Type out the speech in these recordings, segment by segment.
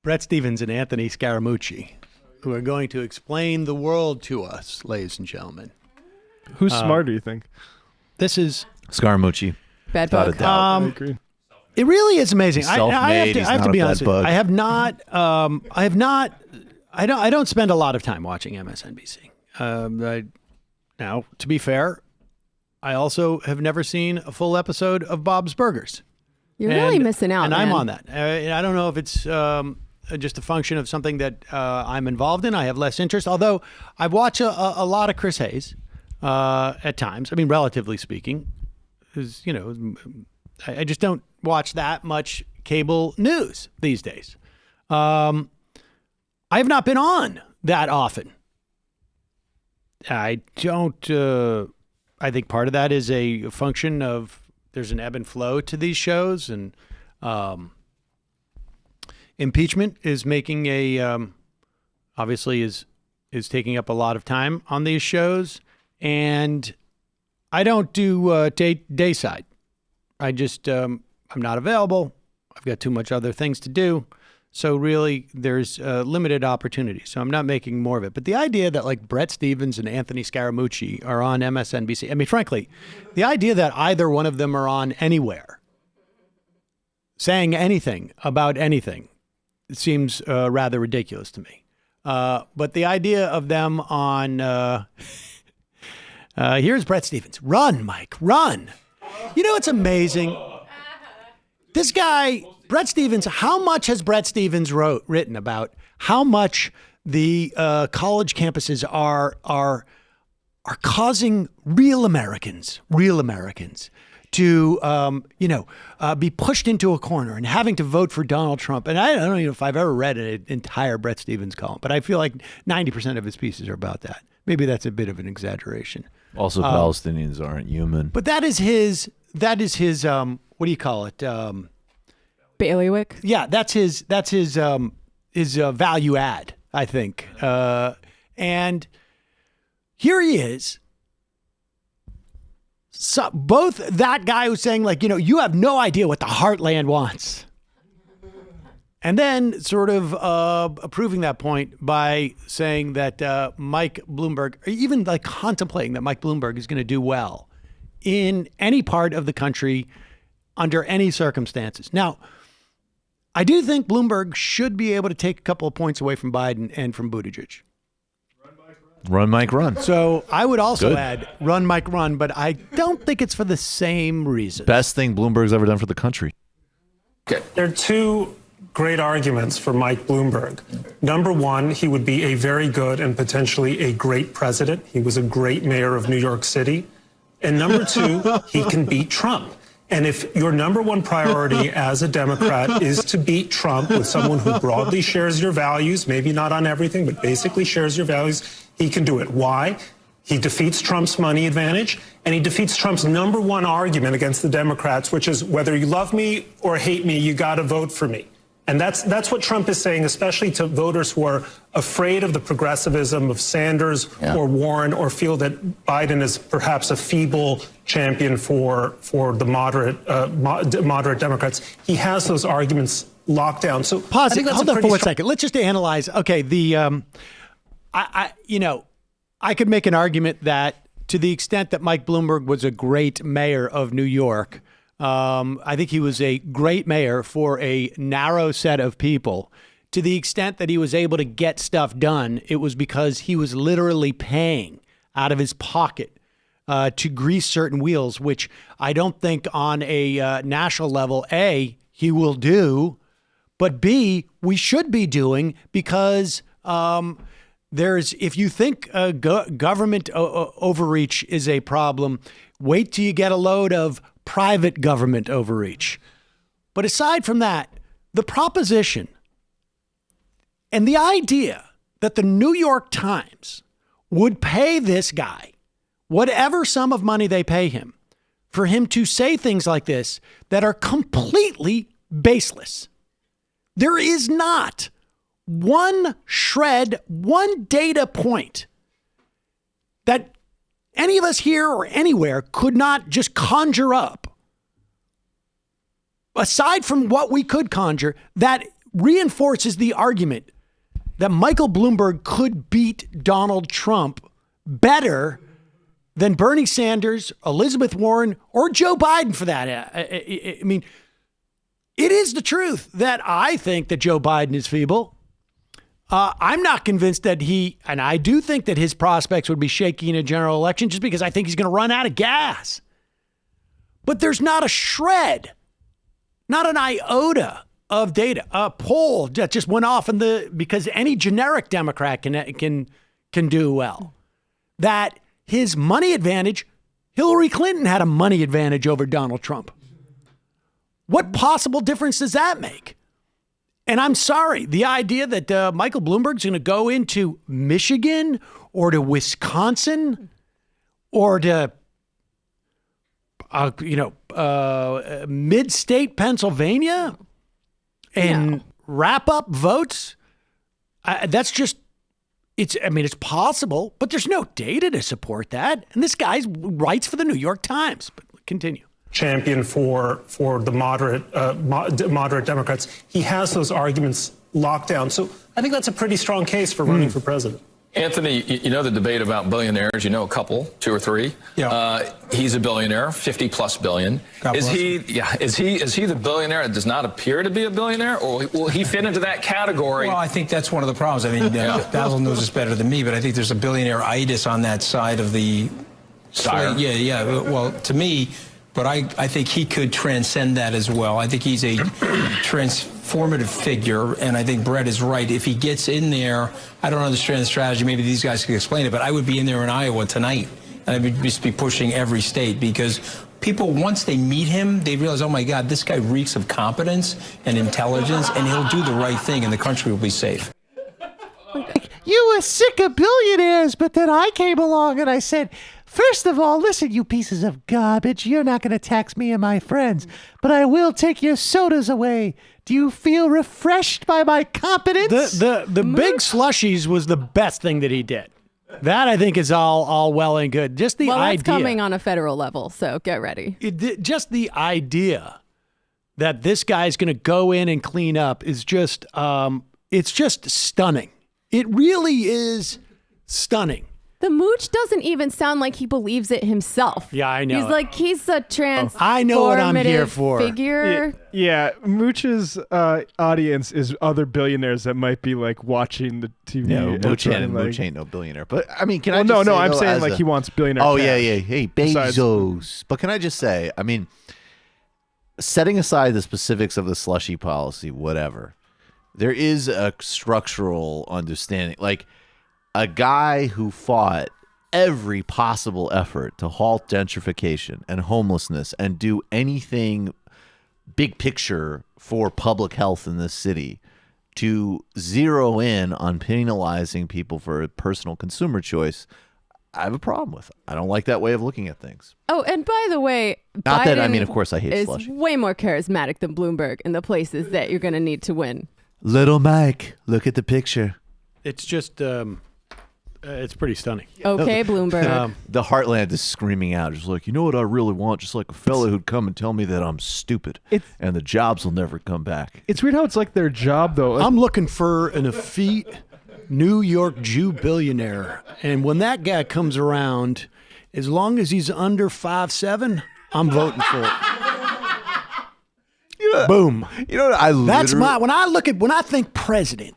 Bret Stephens and Anthony Scaramuuci, who are going to explain the world to us, ladies and gentlemen. Who's smarter, you think? This is Scaramuuci. Bad Without a book. doubt. I agree. It really is amazing. He's I self-made. have to He's be not a honest bed with you. bug. I don't spend a lot of time watching MSNBC. Now, to be fair, I also have never seen a full episode of Bob's Burgers. You're really missing out, and I'm man. on that. I don't know if it's just a function of something that I'm involved in. I have less interest, although I've watched a lot of Chris Hayes at times. I mean, relatively speaking, because I just don't watch that much cable news these days. I have not been on that often. I don't. I think part of that is a function of there's an ebb and flow to these shows, and impeachment is making obviously is taking up a lot of time on these shows, and I don't do day side. I just I'm not available. I've got too much other things to do. So really, there's limited opportunity. So I'm not making more of it. But the idea that like Bret Stephens and Anthony Scaramuuci are on MSNBC, I mean, frankly, the idea that either one of them are on anywhere saying anything about anything seems rather ridiculous to me. But the idea of them on, here's Bret Stephens. Run, Mike, run. You know, it's amazing. This guy, Bret Stephens, how much has Bret Stephens written about how much the college campuses are causing real Americans to, be pushed into a corner and having to vote for Donald Trump. And I don't know if I've ever read an entire Bret Stephens column, but I feel like 90% of his pieces are about that. Maybe that's a bit of an exaggeration. Also, Palestinians aren't human. But that is his, what do you call it? Bailiwick. Yeah, that's his value add, I think. And here he is. So both that guy who's saying like, you have no idea what the heartland wants. And then sort of approving that point by saying that Mike Bloomberg, or even like contemplating that Mike Bloomberg is going to do well in any part of the country under any circumstances. Now, I do think Bloomberg should be able to take a couple of points away from Biden and from Buttigieg. Run, Mike, run. So I would also Good. add run, Mike, run, but I don't think it's for the same reason. Best thing Bloomberg's ever done for the country. There are two great arguments for Mike Bloomberg. Number one, he would be a very good and potentially a great president. He was a great mayor of New York City. And number two, he can beat Trump. And if your number one priority as a Democrat is to beat Trump with someone who broadly shares your values, maybe not on everything, but basically shares your values, he can do it. Why? He defeats Trump's money advantage, and he defeats Trump's number one argument against the Democrats, which is whether you love me or hate me, you got to vote for me. And that's what Trump is saying, especially to voters who are afraid of the progressivism of Sanders or Warren, or feel that Biden is perhaps a feeble champion for the moderate Democrats. He has those arguments locked down. So pause it. Hold on for 1 second. Let's just analyze. Okay, I could make an argument that to the extent that Mike Bloomberg was a great mayor of New York, I think he was a great mayor for a narrow set of people. To the extent that he was able to get stuff done, it was because he was literally paying out of his pocket to grease certain wheels, which I don't think on a national level, A, he will do, but B, we should be doing, because if you think government overreach is a problem, wait till you get a load of private government overreach. But aside from that, the proposition and the idea that the New York Times would pay this guy whatever sum of money they pay him for him to say things like this that are completely baseless. There is not one shred, one data point that any of us here or anywhere could not just conjure up, aside from what we could conjure, that reinforces the argument that Michael Bloomberg could beat Donald Trump better than Bernie Sanders, Elizabeth Warren, or Joe Biden for that. I mean, it is the truth that I think that Joe Biden is feeble. I'm not convinced that and I do think that his prospects would be shaky in a general election just because I think he's going to run out of gas. But there's not a shred, not an iota of data. A poll that just went off because any generic Democrat can do well. That his money advantage, Hillary Clinton had a money advantage over Donald Trump. What possible difference does that make? And I'm sorry, the idea that Michael Bloomberg's going to go into Michigan or to Wisconsin or to mid-state Pennsylvania and wrap up votes, that's just, it's possible, but there's no data to support that. And this guy writes for the New York Times. But continue. Champion for the moderate Democrats. He has those arguments locked down. So I think that's a pretty strong case for running for president. Anthony, you know the debate about billionaires. You know a couple, 2 or 3. Yeah. He's a billionaire, 50+ billion. Is he the billionaire that does not appear to be a billionaire, or will he fit into that category? Well, I think that's one of the problems. I mean, Basil knows this better than me, but I think there's a billionaire-itis on that side of the slate. Yeah. Well, to me, but I think he could transcend that as well. I think he's a transformative figure, and I think Bret is right. If he gets in there, I don't understand the strategy. Maybe these guys could explain it, but I would be in there in Iowa tonight, and I would just be pushing every state because people, once they meet him, they realize, oh, my God, this guy reeks of competence and intelligence, and he'll do the right thing, and the country will be safe. You were sick of billionaires, but then I came along and I said, first of all, listen, you pieces of garbage, you're not going to tax me and my friends, but I will take your sodas away. Do you feel refreshed by my competence? The big slushies was the best thing that he did. That I think is all well and good. Just the idea. That's coming on a federal level, so get ready. Just the idea that this guy's going to go in and clean up is just, it's just stunning. It really is stunning. The Mooch doesn't even sound like he believes it himself. Yeah, I know. He's like, he's a transformative I know what I'm here for. Figure. Yeah, Mooch's audience is other billionaires that might be like watching the TV. No, Mooch ain't no billionaire. But I mean, can I just say, I'm saying like he wants billionaire Oh, cash. yeah. Hey, Bezos. But can I just say, I mean, setting aside the specifics of the slushy policy, whatever, there is a structural understanding. Like, a guy who fought every possible effort to halt gentrification and homelessness and do anything big picture for public health in this city to zero in on penalizing people for a personal consumer choice, I have a problem with. I don't like that way of looking at things. Oh, and by the way, Not Biden that, I mean, of course I hate is slushy. way more charismatic than Bloomberg in the places that you're going to need to win. Little Mike, look at the picture. It's just, it's pretty stunning. Okay, Bloomberg. The Heartland is screaming out, just like, you know what I really want? Just like a fella who'd come and tell me that I'm stupid and the jobs will never come back. It's weird how it's like their job, though. I'm looking for an effete New York Jew billionaire. And when that guy comes around, as long as he's under 5'7", I'm voting for it. Boom. You know what when I think president,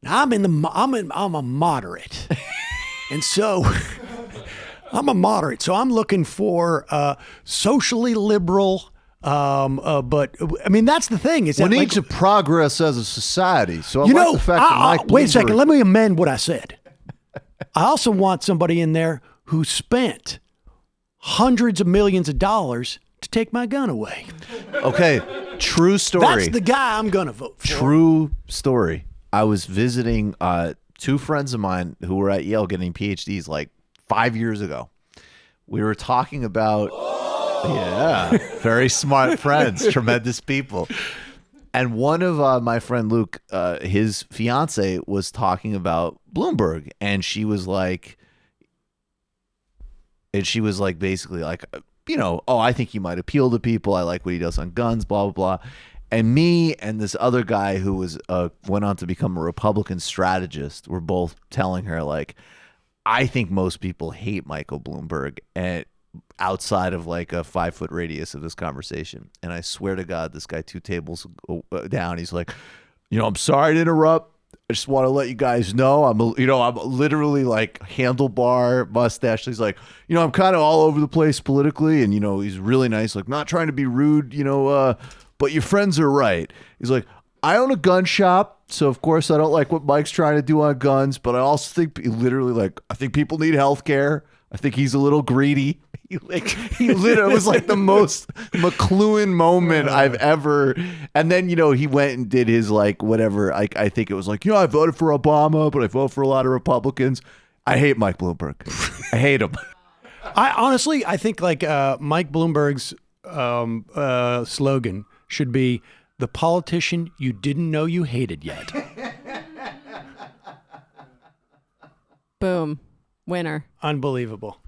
I'm a moderate. And so I'm a moderate. So I'm looking for socially liberal. But I mean, that's the thing. Is we that need like, to progress as a society. So I you like know, the fact that Mike wait a Bloomberg- second. Let me amend what I said. I also want somebody in there who spent hundreds of millions of dollars to take my gun away. Okay, true story. That's the guy I'm going to vote for. True story. I was visiting 2 friends of mine who were at Yale getting PhDs like 5 years ago. We were talking about, very smart friends, tremendous people. And one of my friend Luke, his fiance was talking about Bloomberg, and she was like, basically like, you know, oh, I think he might appeal to people. I like what he does on guns, blah, blah, blah. And me and this other guy who was went on to become a Republican strategist were both telling her, like, I think most people hate Michael Bloomberg and outside of like a 5-foot radius of this conversation. And I swear to God, this guy 2 tables down, he's like, I'm sorry to interrupt. I just want to let you guys know I'm literally like handlebar mustache. He's like, I'm kind of all over the place politically, and he's really nice, like not trying to be rude, but your friends are right. He's like, I own a gun shop, so of course I don't like what Mike's trying to do on guns, but I also think I think people need health care. I think he's a little greedy. He literally was like the most McLuhan moment I've ever. And then, he went and did his like whatever. I think it was like, I voted for Obama, but I vote for a lot of Republicans. I hate Mike Bloomberg. I hate him. I think like Mike Bloomberg's slogan should be the politician you didn't know you hated yet. Boom. Winner. Unbelievable.